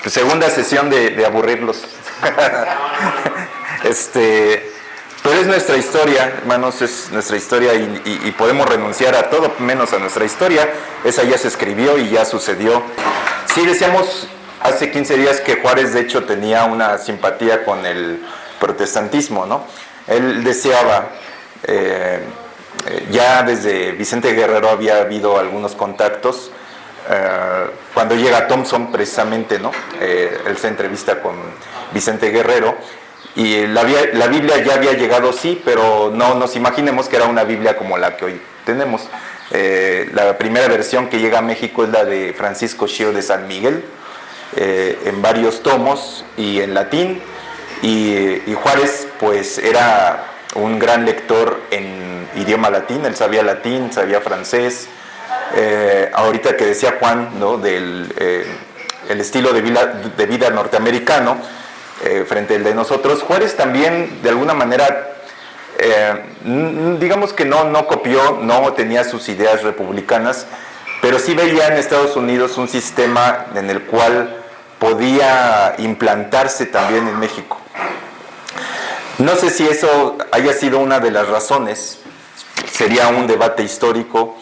segunda sesión de aburrirlos. Pero es nuestra historia, hermanos, es nuestra historia y podemos renunciar a todo menos a nuestra historia. Esa ya se escribió y ya sucedió. Sí, decíamos hace 15 días que Juárez de hecho tenía una simpatía con el protestantismo, ¿no? Él deseaba, ya desde Vicente Guerrero había habido algunos contactos. Cuando llega Thompson precisamente, ¿no? Él se entrevista con Vicente Guerrero y la Biblia ya había llegado, sí, pero no nos imaginemos que era una Biblia como la que hoy tenemos. La primera versión que llega a México es la de Francisco Schio de San Miguel, en varios tomos y en latín, y Juárez pues era un gran lector en idioma latín, él sabía latín, sabía francés. Ahorita que decía Juan, ¿no? Del el estilo de vida norteamericano frente al de nosotros, Juárez también de alguna manera digamos que no copió, no tenía sus ideas republicanas, pero sí veía en Estados Unidos un sistema en el cual podía implantarse también en México. No sé si eso haya sido una de las razones, sería un debate histórico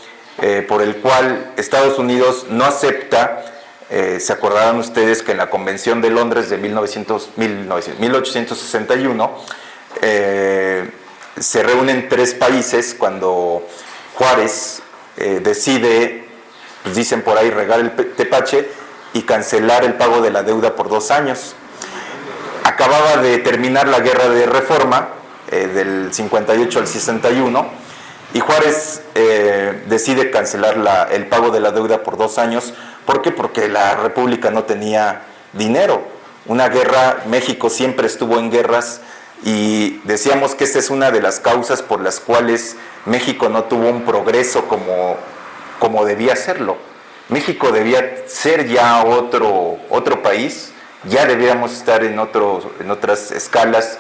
por el cual Estados Unidos no acepta, se acordarán ustedes que en la Convención de Londres de 1861 se reúnen 3 países cuando Juárez decide, pues dicen por ahí, regar el tepache y cancelar el pago de la deuda por 2 años. Acababa de terminar la guerra de Reforma, del 58 al 61, y Juárez decide cancelar el pago de la deuda por 2 años. ¿Por qué? Porque la República no tenía dinero. Una guerra, México siempre estuvo en guerras, y decíamos que esta es una de las causas por las cuales México no tuvo un progreso como debía serlo. México debía ser ya otro país, ya debíamos estar en otras escalas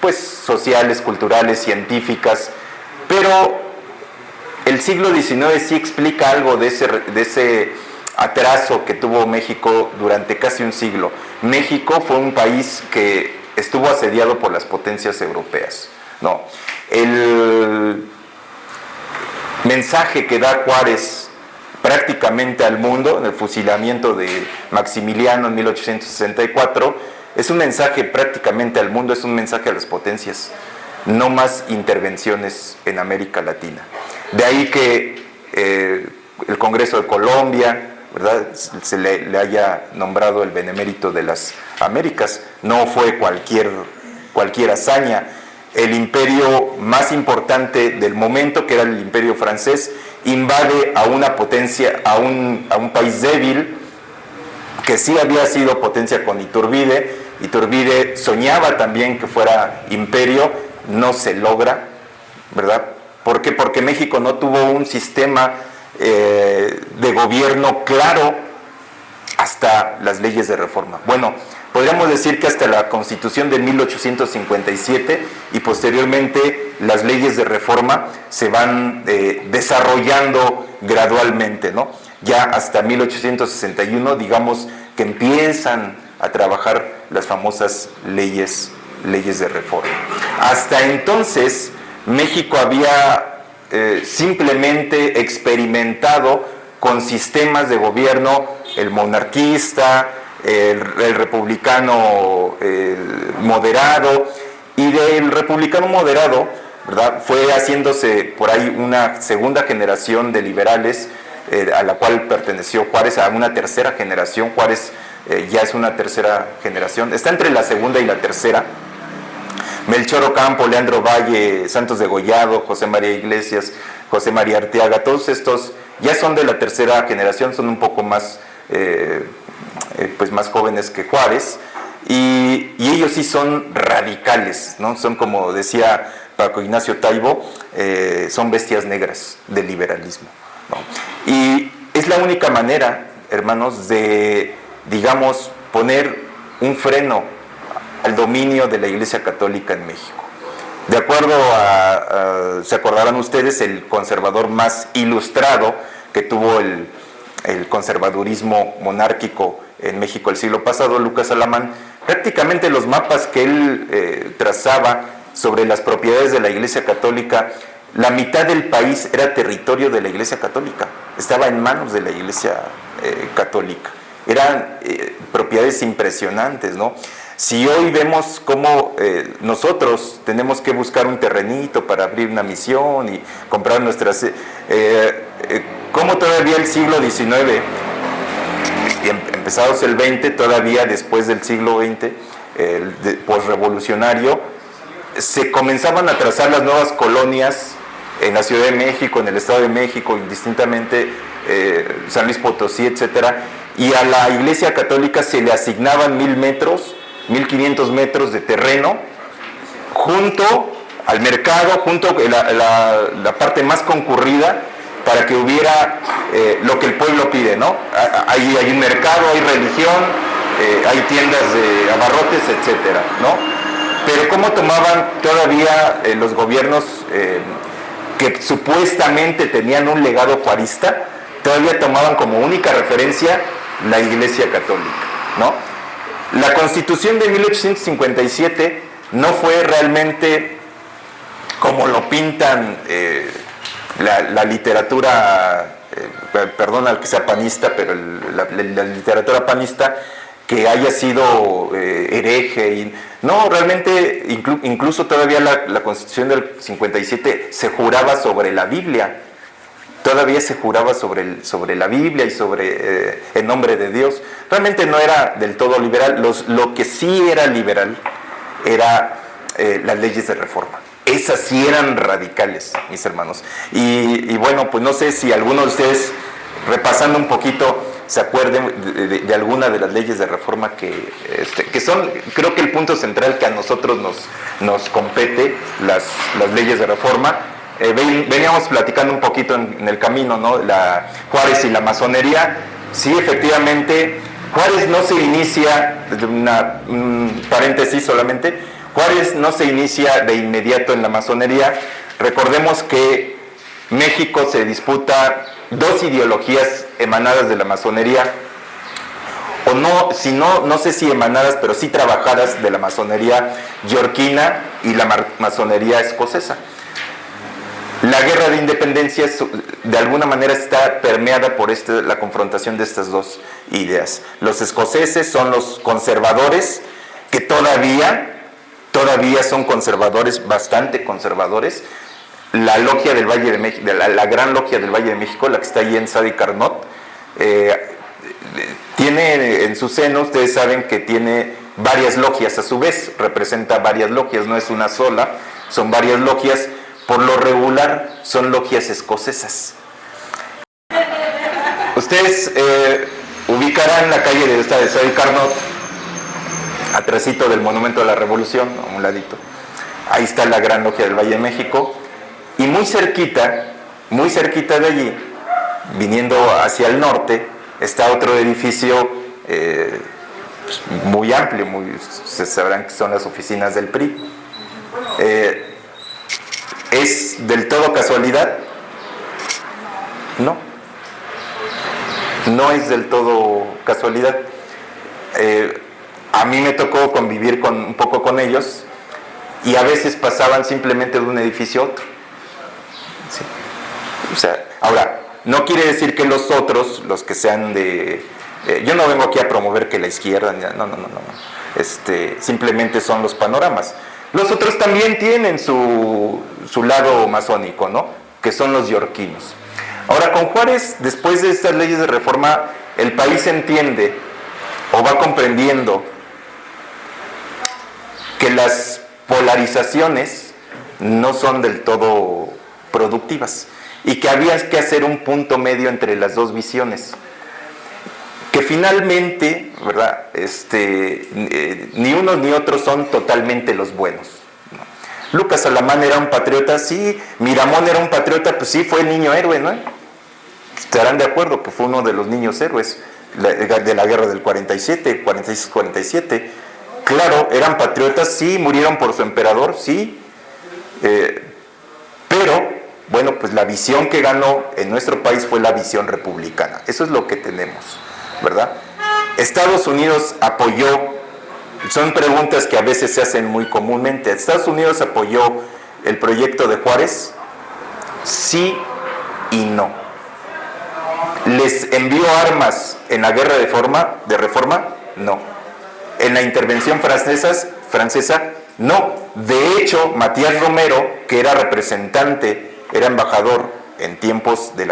pues sociales, culturales, científicas, pero el siglo XIX sí explica algo de ese atraso que tuvo México durante casi un siglo. México fue un país que estuvo asediado por las potencias europeas, ¿no? El mensaje que da Juárez prácticamente al mundo en el fusilamiento de Maximiliano en 1864 es un mensaje prácticamente al mundo, es un mensaje a las potencias: no más intervenciones en América Latina. De ahí que el Congreso de Colombia, ¿verdad?, se le haya nombrado el Benemérito de las Américas. No fue cualquier hazaña. El imperio más importante del momento, que era el imperio francés, invade a una potencia, a un país débil, que sí había sido potencia con Iturbide. Iturbide soñaba también que fuera imperio, no se logra, ¿verdad? ¿Por qué? Porque México no tuvo un sistema de gobierno claro hasta las leyes de reforma. Bueno, podríamos decir que hasta la Constitución de 1857 y posteriormente las leyes de reforma se van desarrollando gradualmente, ¿no? Ya hasta 1861, digamos que empiezan a trabajar las famosas leyes de reforma. Hasta entonces, México había simplemente experimentado con sistemas de gobierno, el monarquista, el republicano moderado, y del republicano moderado, ¿verdad?, fue haciéndose por ahí una segunda generación de liberales, a la cual perteneció Juárez, a una tercera generación. Juárez ya es una tercera generación, está entre la segunda y la tercera. Melchor Ocampo, Leandro Valle, Santos Degollado, José María Iglesias, José María Arteaga, todos estos ya son de la tercera generación, son un poco más, pues más jóvenes que Juárez, y ellos sí son radicales, ¿no? Son, como decía Paco Ignacio Taibo, son bestias negras del liberalismo, ¿no? Y es la única manera, hermanos, de, digamos, poner un freno al dominio de la Iglesia Católica en México. De acuerdo se acordarán ustedes, el conservador más ilustrado que tuvo el conservadurismo monárquico en México el siglo pasado, Lucas Alamán, prácticamente los mapas que él trazaba sobre las propiedades de la Iglesia Católica, la mitad del país era territorio de la Iglesia Católica, estaba en manos de la Iglesia Católica. Eran propiedades impresionantes, ¿no? Si hoy vemos cómo nosotros tenemos que buscar un terrenito para abrir una misión y comprar nuestras... cómo todavía el siglo XIX, empezados el XX, todavía después del siglo XX, el posrevolucionario, se comenzaban a trazar las nuevas colonias en la Ciudad de México, en el Estado de México, indistintamente, San Luis Potosí, etcétera, y a la Iglesia Católica se le asignaban 1,000 metros, 1,500 metros de terreno, junto al mercado, junto a la parte más concurrida, para que hubiera lo que el pueblo pide, ¿no? Hay un mercado, hay religión, hay tiendas de abarrotes, etcétera, ¿no? Pero ¿cómo tomaban todavía los gobiernos que supuestamente tenían un legado juarista? Todavía tomaban como única referencia la Iglesia Católica, ¿no? La Constitución de 1857 no fue realmente como lo pintan la literatura, perdón al que sea panista, pero la literatura panista, que haya sido hereje. No, realmente, incluso todavía la Constitución del 57 se juraba sobre la Biblia. Todavía se juraba sobre la Biblia y sobre el nombre de Dios. Realmente no era del todo liberal. Lo que sí era liberal era las leyes de reforma. Esas sí eran radicales, mis hermanos. Y bueno, pues no sé si alguno de ustedes, repasando un poquito, se acuerden de alguna de las leyes de reforma que son, creo que el punto central que a nosotros nos compete, las leyes de reforma. Veníamos platicando un poquito en el camino, ¿no? La Juárez y la masonería. Sí, efectivamente, Juárez no se inicia, un paréntesis solamente, Juárez no se inicia de inmediato en la masonería. Recordemos que México se disputa dos ideologías emanadas de la masonería, o no, si no sé si emanadas, pero sí trabajadas de la masonería yorquina y la masonería escocesa. La guerra de independencia de alguna manera está permeada por la confrontación de estas dos ideas. Los escoceses son los conservadores, que todavía son conservadores, bastante conservadores. La logia del Valle de México, la gran logia del Valle de México, la que está ahí en Sadi Carnot, tiene en su seno, ustedes saben que tiene varias logias a su vez, representa varias logias, no es una sola, son varias logias. Por lo regular son logias escocesas. Ustedes ubicarán la calle de esta de Sadi Carnot, atrásito del Monumento de la Revolución, a un ladito. Ahí está la Gran Logia del Valle de México. Y muy cerquita de allí, viniendo hacia el norte, está otro edificio muy amplio, se sabrán que son las oficinas del PRI. ¿Es del todo casualidad? No es del todo casualidad. A mí me tocó convivir un poco con ellos y a veces pasaban simplemente de un edificio a otro. ¿Sí? O sea, ahora, no quiere decir que los otros, los que sean yo no vengo aquí a promover que la izquierda, no. Simplemente son los panoramas. Los otros también tienen su lado masónico, ¿no? Que son los yorquinos. Ahora, con Juárez, después de estas leyes de reforma, el país entiende o va comprendiendo que las polarizaciones no son del todo productivas y que había que hacer un punto medio entre las dos visiones. Que finalmente, ¿verdad? Ni unos ni otros son totalmente los buenos. Lucas Alamán era un patriota, sí. Miramón era un patriota, pues sí, fue el niño héroe, ¿no? Estarán de acuerdo que fue uno de los niños héroes de la guerra del 47, 46-47. Claro, eran patriotas, sí, murieron por su emperador, sí. Pero, bueno, pues la visión que ganó en nuestro país fue la visión republicana. Eso es lo que tenemos, ¿verdad? Estados Unidos apoyó, son preguntas que a veces se hacen muy comúnmente, ¿Estados Unidos apoyó el proyecto de Juárez? Sí y no. ¿Les envió armas en la guerra de reforma? No. ¿En la intervención francesa? No. De hecho, Matías Romero, que era representante, era embajador en tiempos de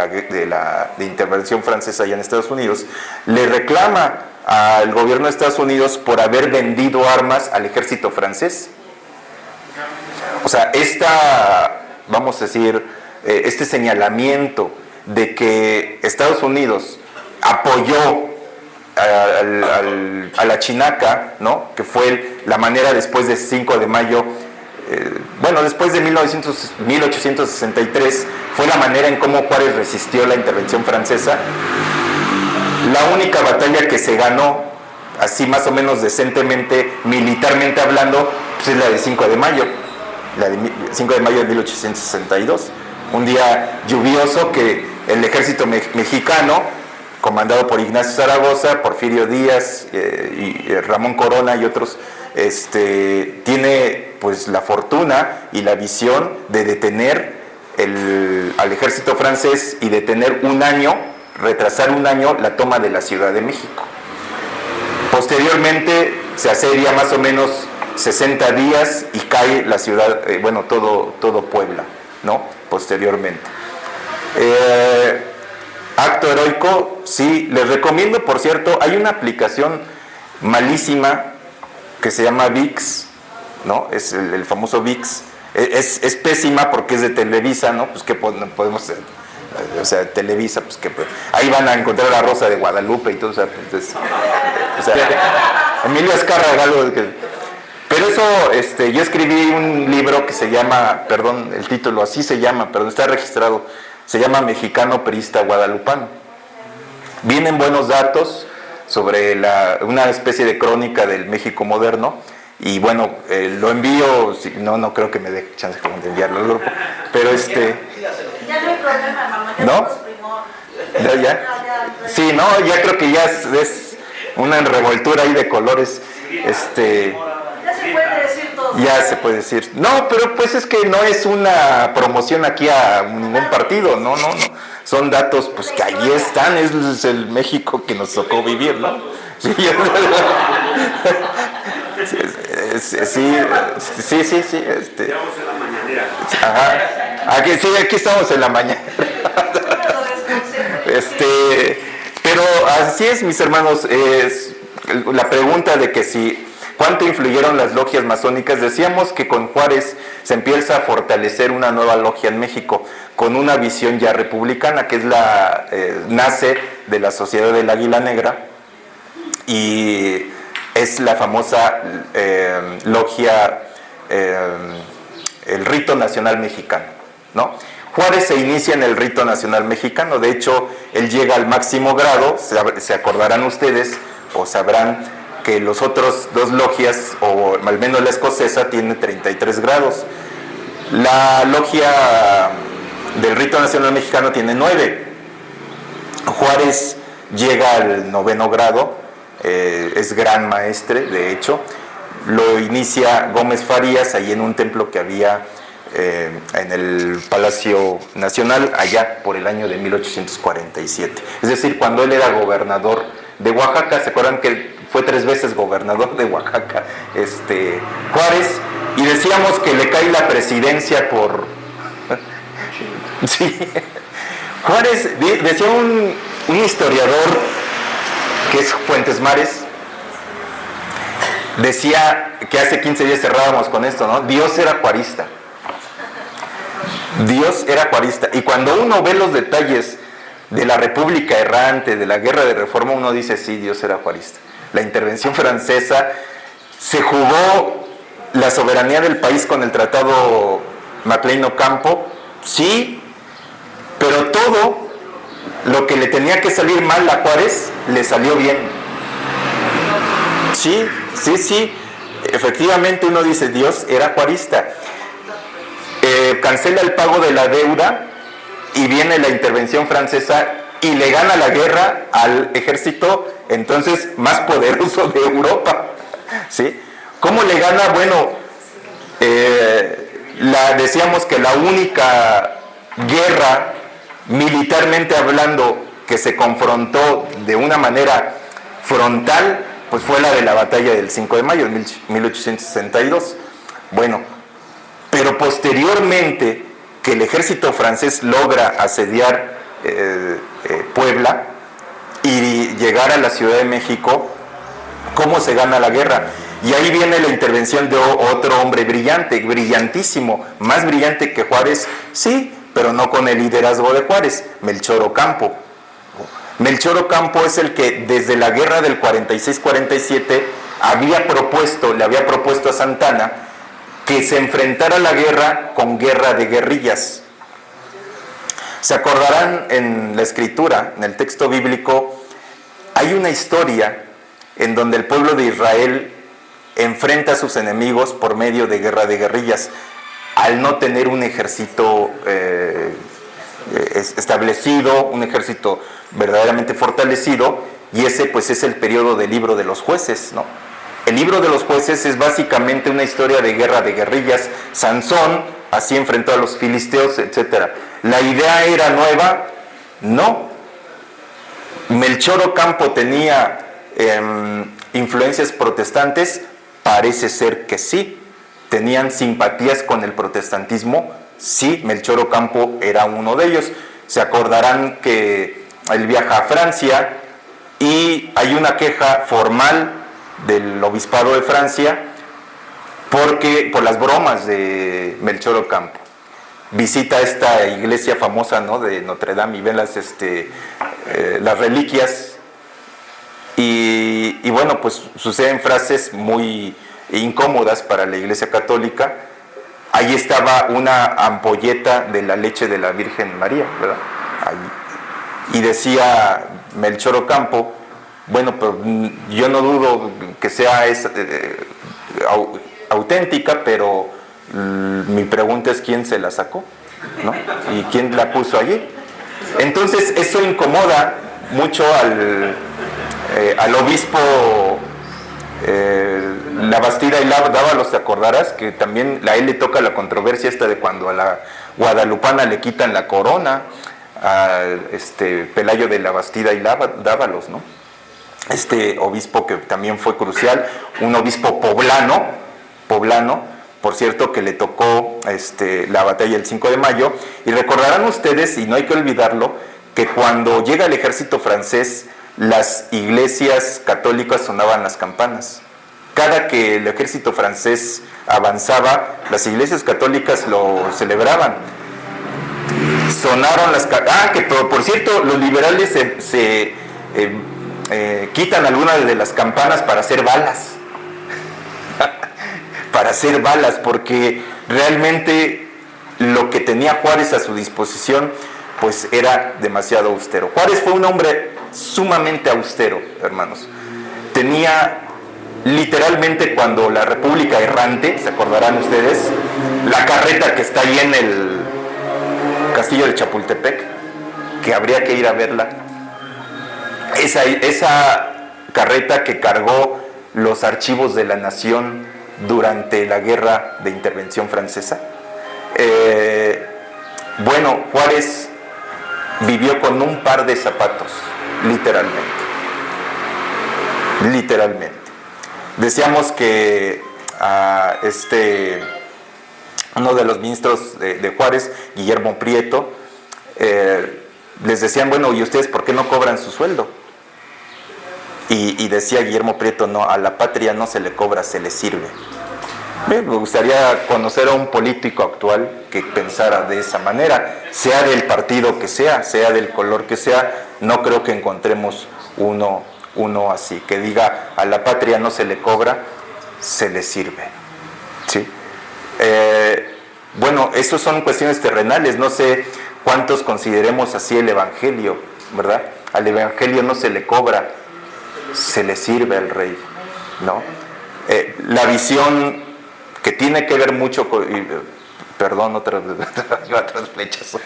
intervención francesa allá en Estados Unidos, le reclama al gobierno de Estados Unidos por haber vendido armas al ejército francés. O sea, vamos a decir, este señalamiento de que Estados Unidos apoyó a la chinaca, ¿no? Que fue la manera después del 5 de mayo, después de 1863, fue la manera en cómo Juárez resistió la intervención francesa. La única batalla que se ganó, así más o menos decentemente, militarmente hablando, pues es la de 5 de mayo, la de 5 de mayo de 1862. Un día lluvioso que el ejército mexicano, comandado por Ignacio Zaragoza, Porfirio Díaz y Ramón Corona y otros, tiene pues la fortuna y la visión de detener al ejército francés y detener retrasar un año la toma de la Ciudad de México. Posteriormente se asedia más o menos 60 días y cae la ciudad, todo Puebla, ¿no? Posteriormente. Acto heroico, sí, les recomiendo, por cierto, hay una aplicación malísima que se llama VIX, ¿no? Es el famoso VIX. Es pésima porque es de Televisa, ¿no? Pues que podemos, Televisa, pues que ahí van a encontrar a Rosa de Guadalupe y todo, Emilio Azcárraga, pero eso, yo escribí un libro que se llama, el título así se llama, pero está registrado, se llama Mexicano Priista Guadalupano. Vienen buenos datos sobre una especie de crónica del México moderno, y bueno, lo envío, no creo que me dé chance de enviarlo, pero Ya no hay problema, mamá, ya ¿no? Primor. ¿Ya? Sí, no, ya creo que ya es una revoltura ahí de colores, Ya se puede decir todo. Ya se puede decir. No, pero pues es que no es una promoción aquí a ningún partido, no. Son datos pues que allí están, es el México que nos tocó vivir, ¿no? Sí. Sí. Estamos en la mañanera. Ajá. Aquí estamos en la mañana. Pero así es, mis hermanos, es la pregunta de que ¿cuánto influyeron las logias masónicas? Decíamos que con Juárez se empieza a fortalecer una nueva logia en México, con una visión ya republicana, que es nace de la Sociedad del Águila Negra, y es la famosa logia, el Rito Nacional Mexicano, ¿no? Juárez se inicia en el Rito Nacional Mexicano, de hecho, él llega al máximo grado, se acordarán ustedes, o sabrán, que los otros dos logias, o al menos la escocesa, tiene 33 grados. La logia del Rito Nacional Mexicano tiene 9. Juárez llega al 9º grado, es gran maestre, de hecho. Lo inicia Gómez Farías, ahí en un templo que había en el Palacio Nacional, allá por el año de 1847. Es decir, cuando él era gobernador de Oaxaca. ¿Se acuerdan que fue 3 veces gobernador de Oaxaca, Juárez? Y decíamos que le cae la presidencia por... Sí. Juárez, decía un historiador que es Fuentes Mares, decía que hace 15 días cerrábamos con esto, ¿no? Dios era juarista. Dios era juarista. Y cuando uno ve los detalles de la República Errante, de la Guerra de Reforma, uno dice, sí, Dios era juarista. La intervención francesa, se jugó la soberanía del país con el Tratado Maclean-Ocampo, sí, pero todo lo que le tenía que salir mal a Juárez, le salió bien. Sí, efectivamente uno dice, Dios era juarista. Cancela el pago de la deuda y viene la intervención francesa y le gana la guerra al ejército entonces más poderoso de Europa, ¿sí? ¿Cómo le gana? Bueno, decíamos que la única guerra, militarmente hablando, que se confrontó de una manera frontal, pues fue la de la batalla del 5 de mayo de 1862. Bueno, pero posteriormente que el ejército francés logra asediar Puebla y llegar a la Ciudad de México, ¿cómo se gana la guerra? Y ahí viene la intervención de otro hombre brillante, brillantísimo, más brillante que Juárez, sí, pero no con el liderazgo de Juárez, Melchor Ocampo. Melchor Ocampo es el que desde la guerra del 46-47 le había propuesto a Santana que se enfrentara a la guerra con guerra de guerrillas. Se acordarán en la escritura, en el texto bíblico, hay una historia en donde el pueblo de Israel enfrenta a sus enemigos por medio de guerra de guerrillas, al no tener un ejército establecido, un ejército verdaderamente fortalecido, y ese pues es el periodo del libro de los jueces, ¿no? El libro de los jueces es básicamente una historia de guerra de guerrillas. Sansón así enfrentó a los filisteos, etc. ¿La idea era nueva? No. ¿Melchor Ocampo tenía influencias protestantes? Parece ser que sí. ¿Tenían simpatías con el protestantismo? Sí, Melchor Ocampo era uno de ellos. Se acordarán que él viaja a Francia y hay una queja formal del obispado de Francia por las bromas de Melchor Ocampo. Visita esta iglesia famosa, ¿no?, de Notre Dame, y ven las reliquias y bueno, pues suceden frases muy incómodas para la Iglesia Católica. Ahí estaba una ampolleta de la leche de la Virgen María, ¿verdad? Ahí. Y decía Melchor Ocampo, bueno, pero yo no dudo que sea auténtica, pero mi pregunta es quién se la sacó, ¿no? Y quién la puso allí. Entonces eso incomoda mucho al obispo Labastida y Dávalos. Te acordarás que también a él le toca la controversia esta de cuando a la guadalupana le quitan la corona, a Pelayo de Labastida y Dávalos, ¿no? Este obispo que también fue crucial, un obispo poblano, por cierto, que le tocó la batalla del 5 de mayo, y recordarán ustedes, y no hay que olvidarlo, que cuando llega el ejército francés, las iglesias católicas sonaban las campanas. Cada que el ejército francés avanzaba, las iglesias católicas lo celebraban. Sonaron las campanas. Que por cierto, los liberales se quitan algunas de las campanas para hacer balas. Para hacer balas, porque realmente lo que tenía Juárez a su disposición pues era demasiado austero. Juárez fue un hombre sumamente austero, hermanos. Tenía literalmente, cuando la República Errante, se acordarán ustedes, la carreta que está ahí en el castillo de Chapultepec, que habría que ir a verla, esa carreta que cargó los archivos de la nación durante la guerra de intervención francesa. Bueno, Juárez vivió con un par de zapatos, literalmente. Decíamos que uno de los ministros de Juárez, Guillermo Prieto, les decían, bueno, ¿y ustedes por qué no cobran su sueldo? Y decía Guillermo Prieto, no, a la patria no se le cobra, se le sirve. Me gustaría conocer a un político actual que pensara de esa manera, sea del partido que sea del color que sea. No creo que encontremos uno así, que diga, a la patria no se le cobra, se le sirve, ¿sí? Bueno, eso son cuestiones terrenales. No sé cuántos consideremos así el Evangelio, ¿verdad? Al Evangelio no se le cobra, se le sirve al Rey, ¿no? La visión que tiene que ver mucho con, perdón, otras flechas,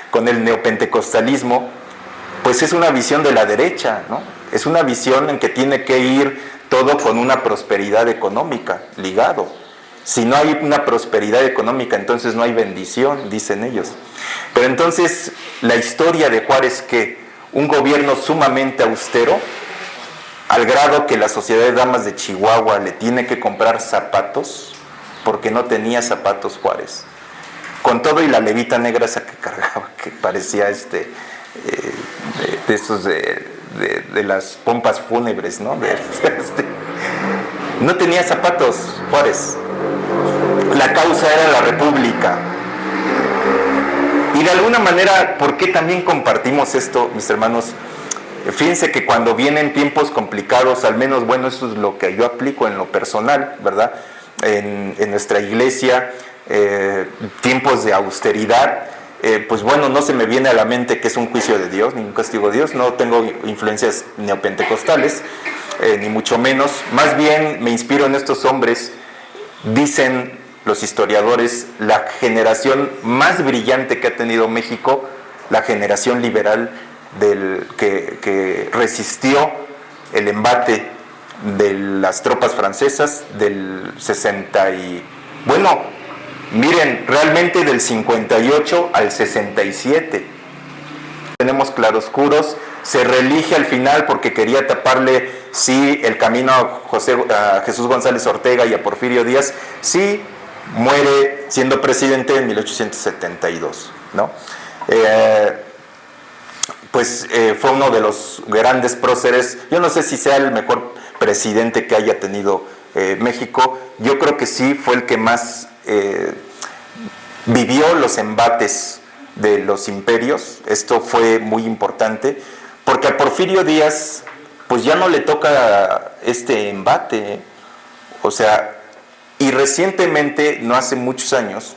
con el neopentecostalismo, pues es una visión de la derecha, ¿no? Es una visión en que tiene que ir todo con una prosperidad económica ligado. Si no hay una prosperidad económica, entonces no hay bendición, dicen ellos. Pero entonces, la historia de Juárez, que un gobierno sumamente austero, al grado que la Sociedad de Damas de Chihuahua le tiene que comprar zapatos, porque no tenía zapatos Juárez. Con todo y la levita negra esa que cargaba, que parecía de esos de las pompas fúnebres, ¿no? No tenía zapatos Juárez. La causa era la República. Y de alguna manera, ¿por qué también compartimos esto, mis hermanos? Fíjense que cuando vienen tiempos complicados, al menos, bueno, eso es lo que yo aplico en lo personal, ¿verdad? En nuestra iglesia, tiempos de austeridad, pues bueno, no se me viene a la mente que es un juicio de Dios, ni un castigo de Dios, no tengo influencias neopentecostales, ni mucho menos, más bien me inspiro en estos hombres, dicen los historiadores, la generación más brillante que ha tenido México, la generación liberal que resistió el embate de las tropas francesas del 60 y... Bueno, miren, realmente del 58 al 67. Tenemos claroscuros, se reelige al final porque quería taparle, sí, el camino a Jesús González Ortega y a Porfirio Díaz, sí, muere siendo presidente en 1872, ¿no? Fue uno de los grandes próceres, yo no sé si sea el mejor presidente que haya tenido México, yo creo que sí fue el que más vivió los embates de los imperios, esto fue muy importante, porque a Porfirio Díaz pues ya no le toca este embate, o sea, y recientemente, no hace muchos años,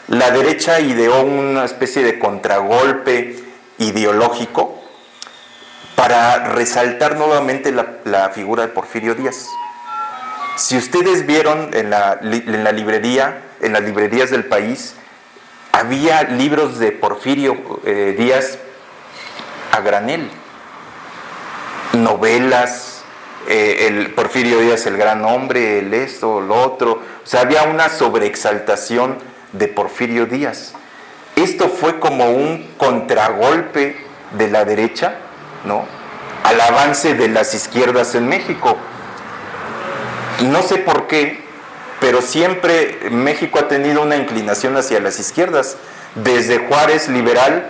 la derecha ideó una especie de contragolpe ideológico para resaltar nuevamente la figura de Porfirio Díaz. Si ustedes vieron en la librería, en las librerías del país, había libros de Porfirio Díaz a granel, novelas, el Porfirio Díaz el gran hombre, el esto, lo otro, o sea, había una sobreexaltación de Porfirio Díaz. Esto fue como un contragolpe de la derecha, ¿no?, al avance de las izquierdas en México. No sé por qué, pero siempre México ha tenido una inclinación hacia las izquierdas, desde Juárez liberal,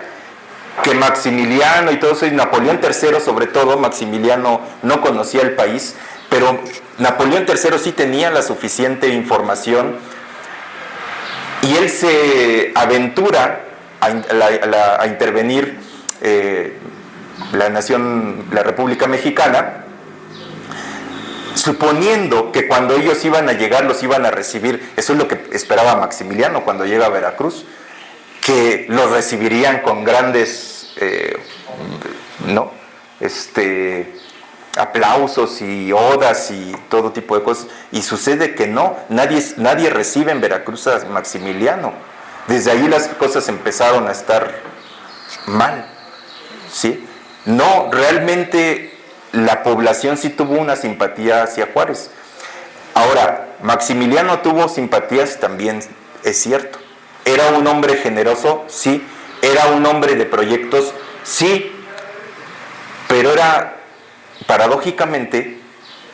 que Maximiliano y todo eso, y Napoleón III sobre todo. Maximiliano no conocía el país, pero Napoleón III sí tenía la suficiente información, y él se aventura a intervenir la República Mexicana, suponiendo que cuando ellos iban a llegar los iban a recibir. Eso es lo que esperaba Maximiliano cuando llega a Veracruz, que los recibirían con grandes aplausos y odas y todo tipo de cosas, y sucede que no, nadie recibe en Veracruz a Maximiliano. Desde ahí las cosas empezaron a estar mal, ¿sí? No, realmente la población sí tuvo una simpatía hacia Juárez. Ahora, Maximiliano tuvo simpatías también, es cierto. Era un hombre generoso, sí. Era un hombre de proyectos, sí. Pero paradójicamente,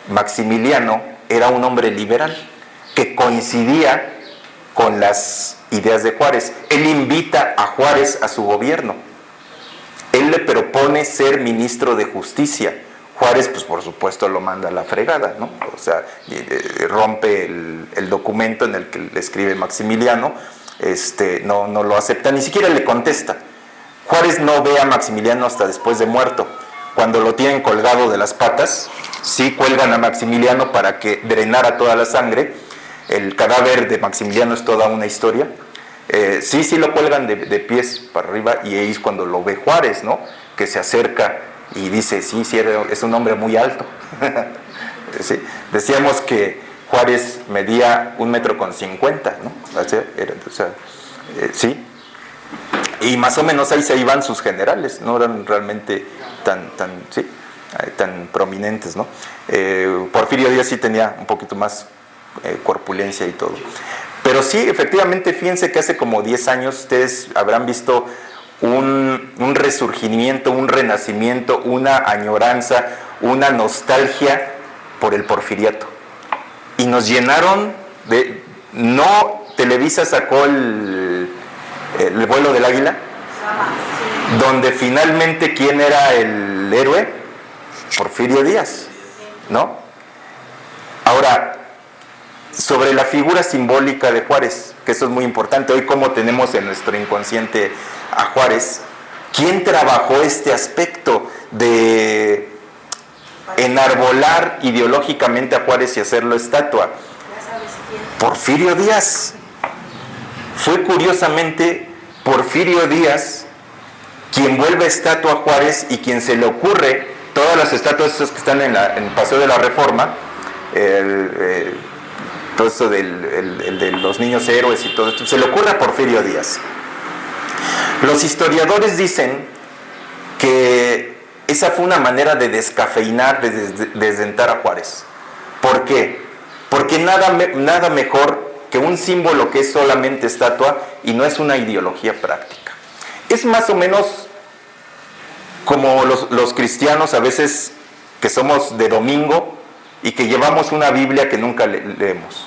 Maximiliano era un hombre liberal que coincidía con las ideas de Juárez. Él invita a Juárez a su gobierno. Él le propone ser ministro de Justicia. Juárez, pues por supuesto, lo manda a la fregada, ¿no? O sea, rompe el documento en el que le escribe Maximiliano, no lo acepta, ni siquiera le contesta. Juárez no ve a Maximiliano hasta después de muerto. Cuando lo tienen colgado de las patas, sí cuelgan a Maximiliano para que drenara toda la sangre. El cadáver de Maximiliano es toda una historia. Sí lo cuelgan de pies para arriba, y ahí es cuando lo ve Juárez, ¿no? Que se acerca y dice, sí, es un hombre muy alto. ¿Sí? Decíamos que Juárez medía 1,50 m, ¿no? Sí. Y más o menos ahí se iban sus generales, no eran realmente tan prominentes, ¿no? Porfirio Díaz sí tenía un poquito más corpulencia y todo. Pero sí, efectivamente, fíjense que hace como 10 años ustedes habrán visto un resurgimiento, un renacimiento, una añoranza, una nostalgia por el porfiriato. Y nos llenaron de... No, Televisa sacó el vuelo del águila, donde finalmente, ¿quién era el héroe? Porfirio Díaz, ¿no? Ahora, sobre la figura simbólica de Juárez, que eso es muy importante, hoy como tenemos en nuestro inconsciente a Juárez, ¿quién trabajó este aspecto de enarbolar ideológicamente a Juárez y hacerlo estatua? Porfirio Díaz. Fue curiosamente Porfirio Díaz quien vuelve estatua a Juárez y quien se le ocurre, todas las estatuas esas que están en el Paseo de la Reforma, todo esto de los niños héroes y todo esto, se le ocurre a Porfirio Díaz. Los historiadores dicen que esa fue una manera de descafeinar, de desdentar a Juárez. ¿Por qué? Porque nada mejor que un símbolo que es solamente estatua y no es una ideología práctica. Es más o menos como los cristianos a veces que somos de domingo y que llevamos una Biblia que nunca leemos.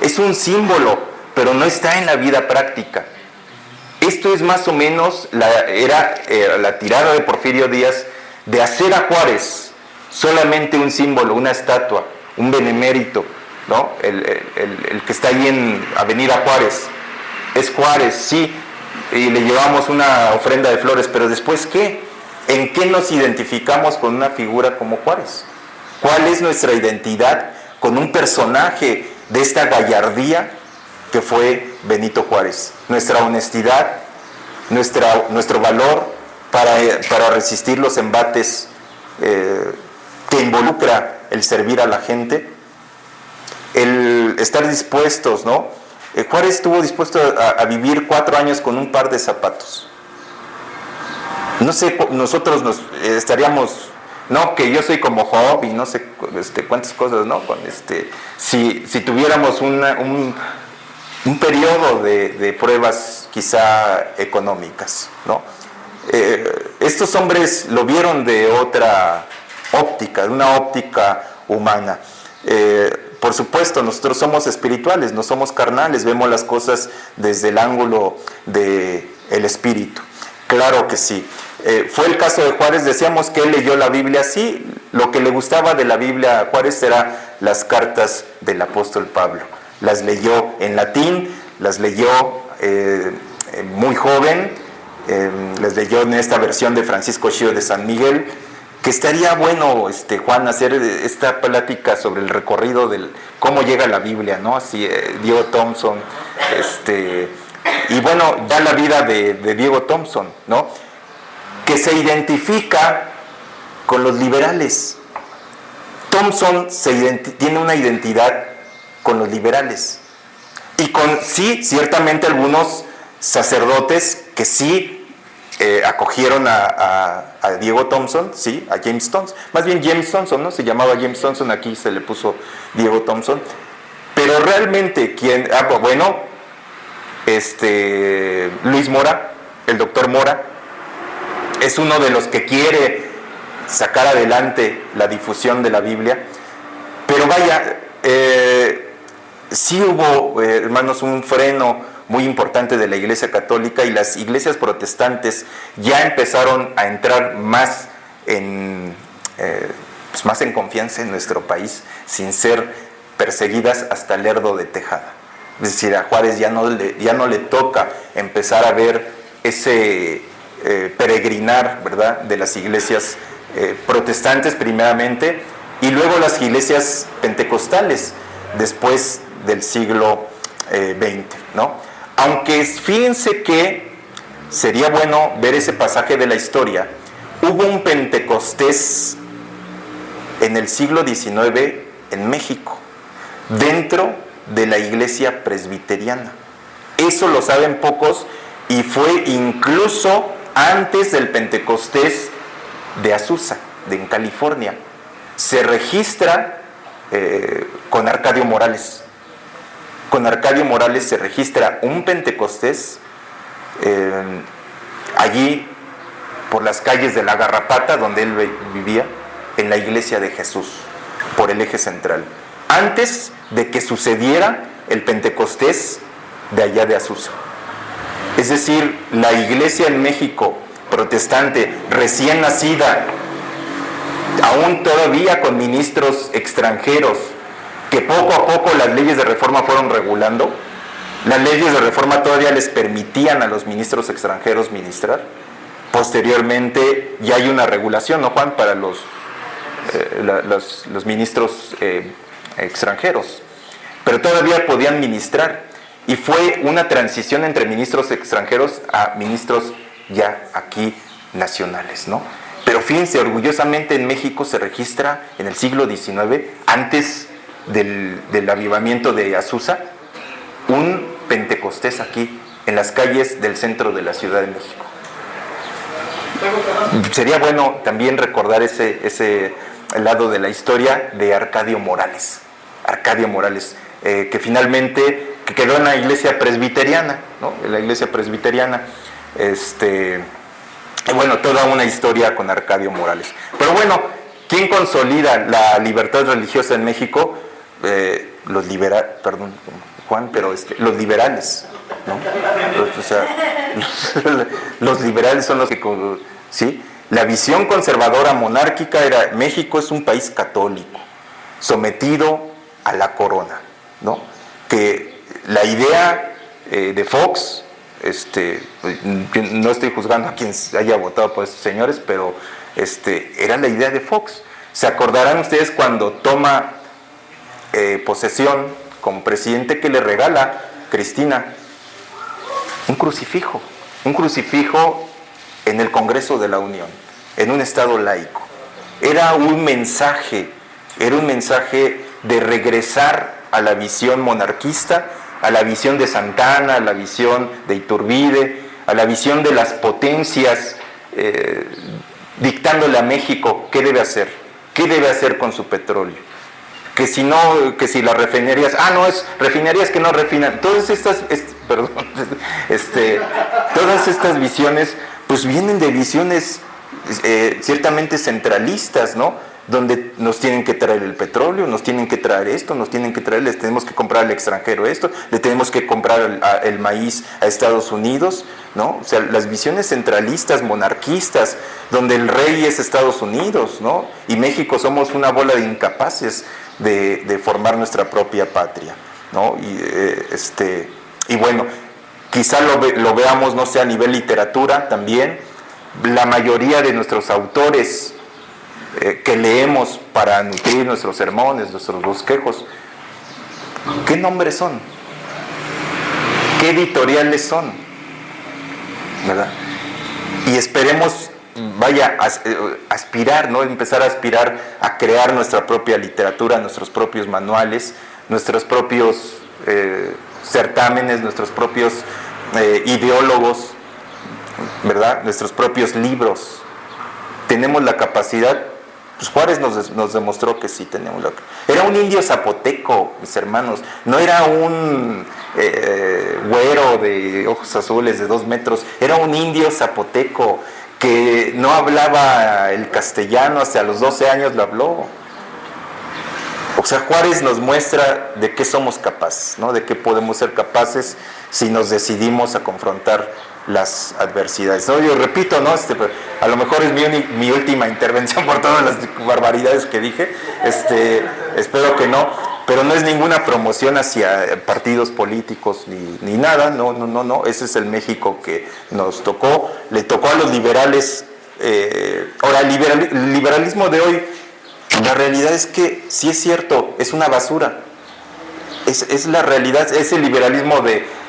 Es un símbolo, pero no está en la vida práctica. Esto es más o menos la tirada de Porfirio Díaz de hacer a Juárez solamente un símbolo, una estatua, un benemérito, ¿no? El que está ahí en Avenida Juárez. Es Juárez, sí, y le llevamos una ofrenda de flores, pero después, ¿qué? ¿En qué nos identificamos con una figura como Juárez? ¿Cuál es nuestra identidad con un personaje de esta gallardía que fue Benito Juárez? Nuestra honestidad, nuestro valor para resistir los embates que involucra el servir a la gente, el estar dispuestos, ¿no? Juárez estuvo dispuesto a vivir 4 años con un par de zapatos. No sé, nosotros estaríamos, no, que yo soy como Job y no sé cuántas cosas, ¿no? Si tuviéramos un periodo de pruebas quizá económicas, ¿no? Estos hombres lo vieron de otra óptica, de una óptica humana. Por supuesto, nosotros somos espirituales, no somos carnales, vemos las cosas desde el ángulo del espíritu. Claro que sí. Fue el caso de Juárez, decíamos que él leyó la Biblia así. Lo que le gustaba de la Biblia a Juárez eran las cartas del apóstol Pablo. Las leyó en latín, las leyó muy joven, las leyó en esta versión de Francisco Schio de San Miguel, que estaría bueno, Juan, hacer esta plática sobre el recorrido del cómo llega la Biblia, ¿no? Así, Diego Thompson, y bueno, ya la vida de Diego Thompson, ¿no? Que se identifica con los liberales. Thompson tiene una identidad con los liberales y con, sí, ciertamente algunos sacerdotes que sí acogieron a Diego Thompson, sí, a James Thompson, más bien James Thompson, ¿no? Se llamaba James Thompson, aquí se le puso Diego Thompson, pero realmente Luis Mora, el doctor Mora, es uno de los que quiere sacar adelante la difusión de la Biblia, pero vaya, sí hubo, hermanos, un freno muy importante de la Iglesia Católica, y las iglesias protestantes ya empezaron a entrar más en confianza en nuestro país, sin ser perseguidas hasta Lerdo de Tejada. Es decir, a Juárez ya no le toca empezar a ver ese peregrinar, ¿verdad?, de las iglesias protestantes primeramente, y luego las iglesias pentecostales después del siglo XX, ¿no? Aunque fíjense que sería bueno ver ese pasaje de la historia. Hubo un Pentecostés en el siglo XIX en México, dentro de la iglesia presbiteriana. Eso lo saben pocos, y fue incluso antes del Pentecostés de Azusa, en California. Se registra con Arcadio Morales. Con Arcadio Morales se registra un Pentecostés allí por las calles de la Garrapata, donde él vivía, en la Iglesia de Jesús, por el eje central, antes de que sucediera el Pentecostés de allá de Azusa. Es decir, la iglesia en México protestante, recién nacida, aún todavía con ministros extranjeros, que poco a poco las leyes de reforma fueron regulando. Las leyes de reforma todavía les permitían a los ministros extranjeros ministrar. Posteriormente ya hay una regulación, ¿no, Juan?, para los ministros extranjeros, pero todavía podían ministrar, y fue una transición entre ministros extranjeros a ministros ya aquí nacionales, ¿no? Pero fíjense, orgullosamente en México se registra en el siglo XIX, antes del avivamiento de Azusa, un Pentecostés aquí, en las calles del centro de la Ciudad de México. Sería bueno también recordar ese lado de la historia de Arcadio Morales. Arcadio Morales, que finalmente que quedó en la iglesia presbiteriana, ¿no? En la iglesia presbiteriana. Bueno, toda una historia con Arcadio Morales. Pero bueno, ¿quién consolida la libertad religiosa en México? Los liberales, perdón, Juan, pero los liberales, ¿no? Los liberales son los que, ¿sí? La visión conservadora monárquica era: México es un país católico, sometido a la corona, ¿no? Que la idea de Fox, no estoy juzgando a quien haya votado por estos señores, pero era la idea de Fox. ¿Se acordarán ustedes cuando toma posesión como presidente, que le regala Cristina? Un crucifijo en el Congreso de la Unión, en un estado laico. Era un mensaje de regresar a la visión monarquista, a la visión de Santana, a la visión de Iturbide, a la visión de las potencias, dictándole a México qué debe hacer con su petróleo. Que si las refinerías, es refinerías que no refinan, todas estas visiones, pues vienen de visiones ciertamente centralistas, ¿no? Donde nos tienen que traer el petróleo, nos tienen que traer esto, les tenemos que comprar al extranjero esto, le tenemos que comprar el maíz a Estados Unidos, ¿no? O sea, las visiones centralistas, monarquistas, donde el rey es Estados Unidos, ¿no? Y México somos una bola de incapaces de formar nuestra propia patria, ¿no? Y bueno, quizá lo veamos, no sé, a nivel literatura también. La mayoría de nuestros autores que leemos para nutrir nuestros sermones, nuestros bosquejos, ¿qué nombres son? ¿Qué editoriales son? ¿Verdad? Y esperemos, aspirar, ¿no? Empezar a aspirar a crear nuestra propia literatura, nuestros propios manuales, nuestros propios certámenes, nuestros propios ideólogos, ¿verdad? Nuestros propios libros. Tenemos la capacidad. Pues Juárez nos demostró que sí tenemos Era un indio zapoteco, mis hermanos. No era un güero de ojos azules de 2 metros. Era un indio zapoteco que no hablaba el castellano, hasta los 12 años lo habló. O sea, Juárez nos muestra de qué somos capaces, ¿no? De qué podemos ser capaces si nos decidimos a confrontar las adversidades, ¿no? Yo repito, ¿no? A lo mejor es mi última intervención por todas las barbaridades que dije, espero que no, pero no es ninguna promoción hacia partidos políticos ni nada, no, ese es el México que nos tocó, le tocó a los liberales. Ahora, el liberalismo de hoy, la realidad es que sí es cierto, es una basura, es la realidad, es el liberalismo de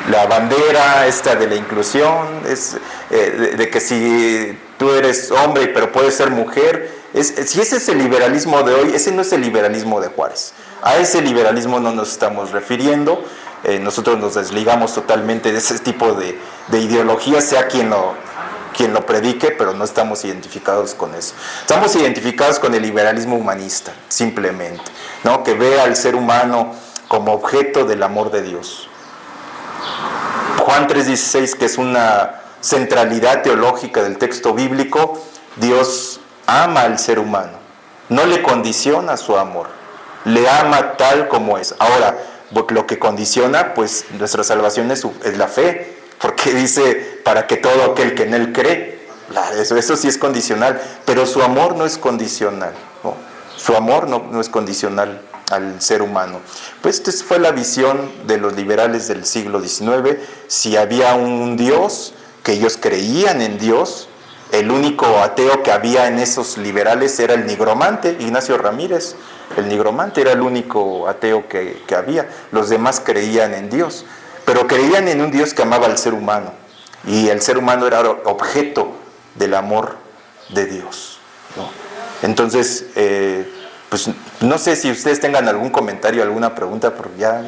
la bandera esta de la inclusión, de que si tú eres hombre pero puedes ser mujer, si ese es el liberalismo de hoy, ese no es el liberalismo de Juárez. A ese liberalismo no nos estamos refiriendo. nosotros nos desligamos totalmente de ese tipo de ideología, sea quien lo predique, pero no estamos identificados con eso. Estamos identificados con el liberalismo humanista, simplemente, ¿no? Que ve al ser humano como objeto del amor de Dios. Juan 3:16, que es una centralidad teológica del texto bíblico, Dios ama al ser humano, no le condiciona su amor, le ama tal como es. Ahora, lo que condiciona, pues, nuestra salvación es la fe, porque dice, para que todo aquel que en Él cree, eso sí es condicional, pero su amor no es condicional, ¿no? Su amor no es condicional al ser humano. Pues esta fue la visión de los liberales del siglo XIX. Si había un Dios, que ellos creían en Dios, el único ateo que había en esos liberales era el nigromante, Ignacio Ramírez. El nigromante era el único ateo que había. Los demás creían en Dios, pero creían en un Dios que amaba al ser humano, y el ser humano era objeto del amor de Dios, ¿no? Entonces, pues no sé si ustedes tengan algún comentario, alguna pregunta, pero ya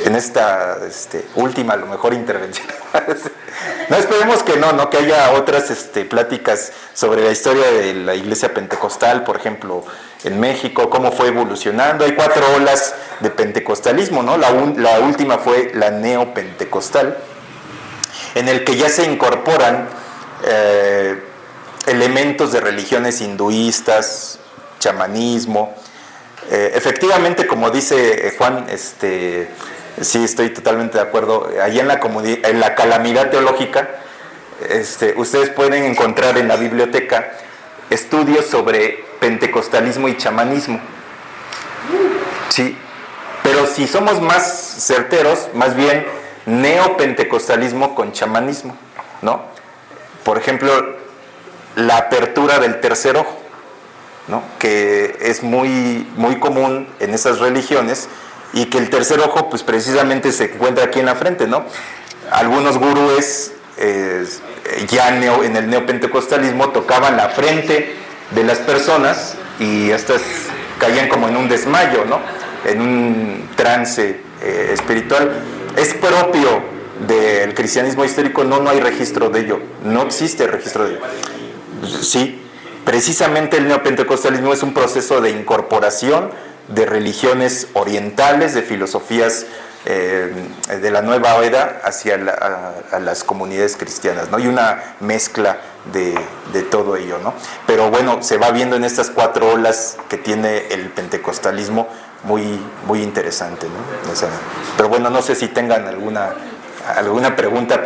en esta última, a lo mejor, intervención. No, esperemos que no que haya otras pláticas sobre la historia de la iglesia pentecostal, por ejemplo, en México, cómo fue evolucionando. Hay 4 olas de pentecostalismo, ¿no? La última fue la neopentecostal, en el que ya se incorporan elementos de religiones hinduistas, chamanismo. Efectivamente, como dice Juan, sí, estoy totalmente de acuerdo. Allí en la calamidad teológica, ustedes pueden encontrar en la biblioteca estudios sobre pentecostalismo y chamanismo. Sí, pero si somos más certeros, más bien neopentecostalismo con chamanismo, ¿no? Por ejemplo, la apertura del tercer ojo, ¿no? Que es muy, muy común en esas religiones, y que el tercer ojo, pues, precisamente se encuentra aquí en la frente, ¿no? Algunos gurúes ya en el neopentecostalismo tocaban la frente de las personas y estas caían como en un desmayo, ¿no? En un trance espiritual. Es propio del cristianismo histórico, no hay registro de ello, no existe registro de ello. Sí, precisamente el neopentecostalismo es un proceso de incorporación de religiones orientales, de filosofías de la nueva era hacia a las comunidades cristianas, ¿no? Y una mezcla de todo ello, ¿no? Pero bueno, se va viendo en estas 4 olas que tiene el pentecostalismo, muy, muy interesante, ¿no? Pero bueno, no sé si tengan alguna pregunta.